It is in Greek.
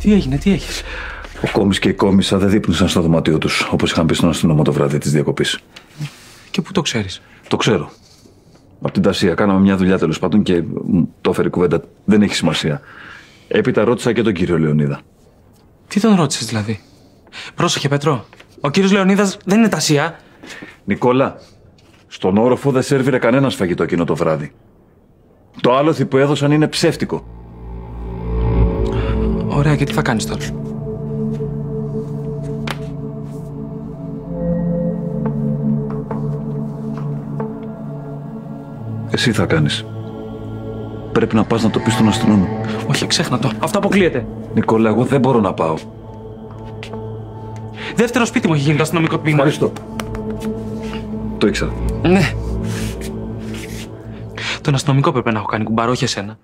Τι έγινε, τι έχεις? Ο Κόμης και η Κόμισσα δεν δείπνουσαν στο δωμάτιό τους, όπως είχαν πει στον αστυνόμο το βράδυ της διακοπής. Και πού το ξέρεις? Το ξέρω. Από την Τασία. Κάναμε μια δουλειά τέλος πάντων και το έφερε κουβέντα. Δεν έχει σημασία. Έπειτα ρώτησα και τον κύριο Λεωνίδα. Τι τον ρώτησες δηλαδή? Πρόσεχε, Πέτρο. Ο κύριος Λεωνίδας δεν είναι Τασία. Νικόλα, στον όροφο δεν σέρβιρε κανένας φαγητό εκείνο το βράδυ. Το άλοθη που έδωσαν είναι ψεύτικο. Ωραία, και τι θα κάνεις τώρα? Εσύ θα κάνεις. Πρέπει να πας να το πεις στον αστυνόμο. Όχι, ξέχνα το. Αυτό αποκλείεται. Νικόλα, εγώ δεν μπορώ να πάω. Δεύτερο σπίτι μου έχει γίνει το αστυνομικό τμήμα. Ευχαριστώ. Το ήξερα. Ναι. Τον αστυνομικό πρέπει να έχω κάνει κουμπαρό, όχι εσένα.